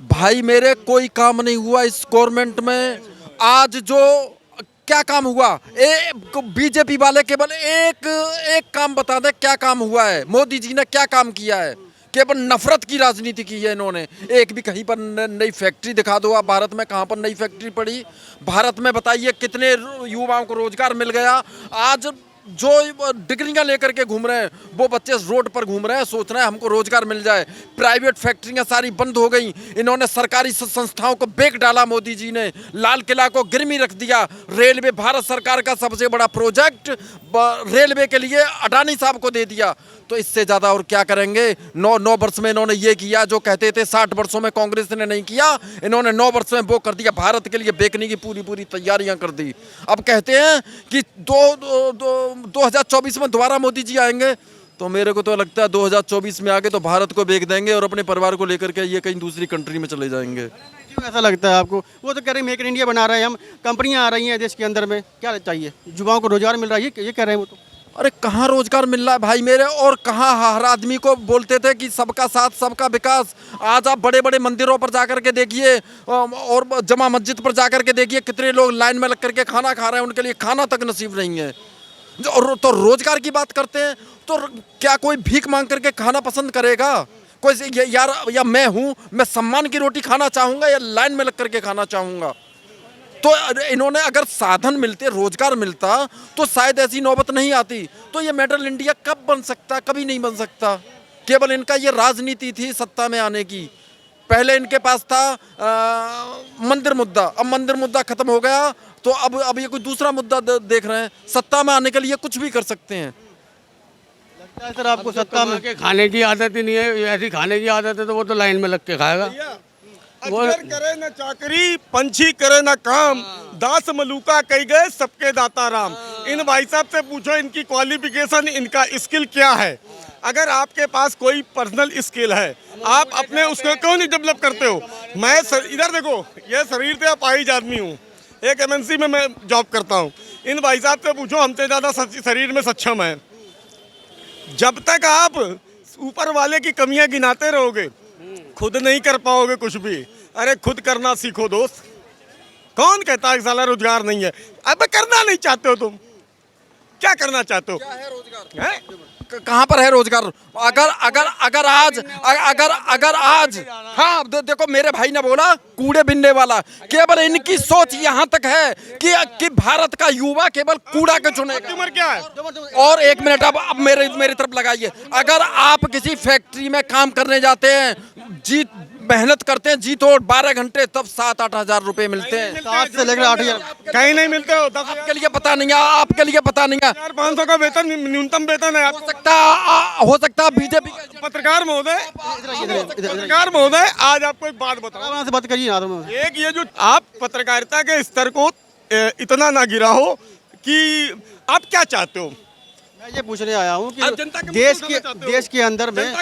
भाई मेरे कोई काम नहीं हुआ इस गवर्नमेंट में। आज जो क्या काम हुआ, बीजेपी वाले केवल एक एक काम बता दे क्या काम हुआ है, मोदी जी ने क्या काम किया है। केवल नफरत की राजनीति की है इन्होंने। एक भी कहीं पर नई फैक्ट्री दिखा दो आप भारत में, कहाँ पर नई फैक्ट्री पड़ी भारत में, बताइए कितने युवाओं को रोजगार मिल गया। आज जो डिग्रियां लेकर के घूम रहे हैं वो बच्चे रोड पर घूम रहे हैं, सोच रहे हैं हमको रोजगार मिल जाए। प्राइवेट फैक्ट्रियां सारी बंद हो गई, इन्होंने सरकारी संस्थाओं को बेच डाला। मोदी जी ने लाल किला को गिरवी रख दिया। रेलवे भारत सरकार का सबसे बड़ा प्रोजेक्ट रेलवे के लिए अडानी साहब को दे दिया। तो इससे ज़्यादा और क्या करेंगे। 9 वर्ष में इन्होंने ये किया जो कहते थे 60 वर्षों में कांग्रेस ने नहीं किया, इन्होंने 9 वर्ष में वो कर दिया। भारत के लिए बेचने की पूरी तैयारियां कर दी। अब कहते हैं कि 2024 में दोबारा मोदी जी आएंगे, तो मेरे को तो लगता है 2024 में आगे तो भारत को बेच देंगे और अपने परिवार को लेकर के ये कहीं दूसरी कंट्री में चले जाएंगे। क्यों ऐसा लगता है आपको? वो तो कह रहे हैं मेक इन इंडिया बना रहे हैं हम, कंपनियां आ रही हैं देश के अंदर में, क्या चाहिए? युवाओं को रोजगार मिल रहा है, ये कह रहे हैं वो तो। अरे कहाँ रोजगार मिल रहा है भाई मेरे, और कहाँ हर आदमी को बोलते थे कि सबका साथ सबका विकास। आज आप बड़े बड़े मंदिरों पर जाकर के देखिए और जमा मस्जिद पर जाकर के देखिए कितने लोग लाइन में लग करके खाना खा रहे हैं, उनके लिए खाना तक नसीब नहीं है। तो रोजगार की बात करते हैं तो क्या कोई भीख मांग करके खाना पसंद करेगा? कोई यार या मैं हूँ, मैं सम्मान की रोटी खाना चाहूँगा या लाइन में लग करके खाना चाहूँगा? तो इन्होंने अगर साधन मिलते, रोजगार मिलता तो शायद ऐसी नौबत नहीं आती। तो ये मॉडल इंडिया कब बन सकता? कभी नहीं बन सकता। केवल इनका ये राजनीति थी सत्ता में आने की। पहले इनके पास था मंदिर मुद्दा, अब मंदिर मुद्दा खत्म हो गया तो अब ये कोई दूसरा मुद्दा देख रहे हैं। सत्ता में आने के लिए कुछ भी कर सकते हैं। लगता है सर आपको सत्ता में के खाने की आदत ही नहीं है, ऐसी खाने की आदत है तो वो तो लाइन में लग के खाएगा। अजगर करे न चाकरी, पंछी करे न काम, दास मलूका कही गए सबके दाता राम। इन भाई साहब से पूछो इनकी क्वालिफिकेशन, इनका स्किल क्या है। अगर आपके पास कोई पर्सनल स्किल है, आप अपने उसको क्यों नहीं डेवलप करते हो? मैं इधर देखो, ये शरीर से अपाहिज आदमी हूँ, एक MNC में मैं जॉब करता हूँ। इन भाई साहब से पूछो हमसे ज़्यादा शरीर में सक्षम है। जब तक आप ऊपर वाले की कमियां गिनाते रहोगे खुद नहीं कर पाओगे कुछ भी। अरे खुद करना सीखो दोस्त। कौन कहता है साला रोजगार नहीं है? अब करना नहीं चाहते हो तुम, क्या करना चाहते हो? क्या है रोजगार? है? कहाँ पर है रोजगार? अगर आज हाँ देखो मेरे भाई ने बोला कूड़े बिनने वाला, केवल इनकी सोच यहाँ तक है कि भारत का युवा केवल कूड़ा के चुनेगा। उम्र क्या है? और एक मिनट अब मेरी तरफ लगाइए। अगर आप किसी फैक्ट्री में काम करने जाते हैं, जी मेहनत करते हैं जी तोड़ 12 घंटे, तब 7-8 हजार रुपए मिलते हैं। 7 से लेकर 8 हजार कहीं नहीं मिलते हो। 10 आपके लिए पता नहीं है, आपके लिए पता नहीं है। 500 का वेतन न्यूनतम वेतन है। हो सकता बीजेपी पत्रकार महोदय आज आपको एक बात बताओ, से बात करिए ना। एक ये जो आप पत्रकारिता के स्तर को इतना ना गिरा हो कि आप क्या चाहते हो? मैं ये पूछने आया हूँ कि देश के अंदर में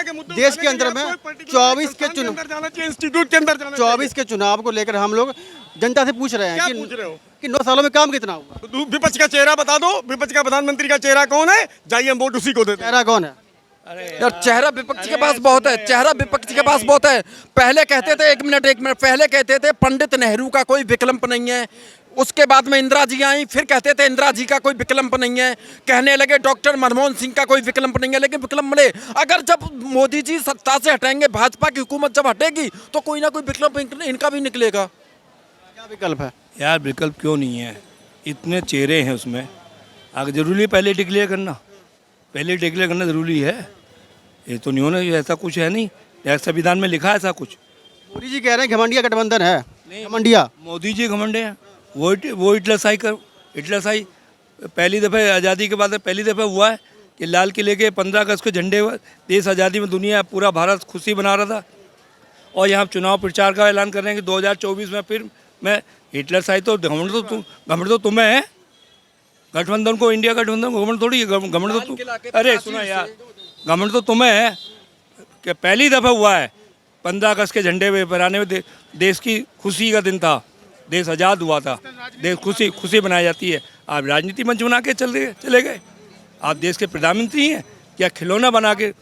24 के इंस्टीट्यूट के अंदर 24 के चुनाव को लेकर हम लोग जनता से पूछ रहे हैं क्या पूछ रहे हो? कि 9 सालों में काम कितना हुआ। तो विपक्ष का चेहरा बता दो, विपक्ष का प्रधानमंत्री का चेहरा कौन है? जाइए हम वोट उसी को देते हैं। चेहरा कौन है? यार चेहरा विपक्ष के पास बहुत है, चेहरा विपक्ष के पास बहुत है। पहले कहते थे एक मिनट पहले कहते थे पंडित नेहरू का कोई विकल्प नहीं है। उसके बाद में इंदिरा जी आई, फिर कहते थे इंदिरा जी का कोई विकल्प नहीं है। कहने लगे डॉक्टर मनमोहन सिंह का कोई विकल्प नहीं है। लेकिन विकल्प मिले, अगर जब मोदी जी सत्ता से हटेंगे, भाजपा की हुकूमत जब हटेगी तो कोई ना कोई विकल्प इनका भी निकलेगा। क्या विकल्प है? यार विकल्प क्यों नहीं है? इतने चेहरे हैं उसमें, अगर जरूरी पहले डिक्लेयर करना, ज़रूरी है। ये तो नहीं होना, ऐसा कुछ है नहीं, संविधान में लिखा है ऐसा कुछ। मोदी जी कह रहे हैं घमंडिया गठबंधन है। घमंडिया मोदी जी घमंडे हैं, वो हिटलरशाही पहली दफ़े आज़ादी के बाद पहली दफ़ा हुआ है कि लाल किले के 15 अगस्त के झंडे देश आज़ादी में दुनिया पूरा भारत खुशी मना रहा था। और यहाँ चुनाव प्रचार का ऐलान कर रहे हैं कि 2024 में फिर मैं हिटलरशाही। तो घमंड तो तुम्हें है, गठबंधन को, इंडिया गठबंधन को घमंड थोड़ी है। घमंड तो तुम, अरे सुना यार, घमंड तो तुम्हें है कि पहली दफ़ा हुआ है 15 अगस्त के झंडे पे फहराने में। देश की खुशी का दिन था, देश आज़ाद हुआ था, देश खुशी बनाई जाती है। आप राजनीति मंच बना के चले गए। आप देश के प्रधानमंत्री हैं, क्या खिलौना बना के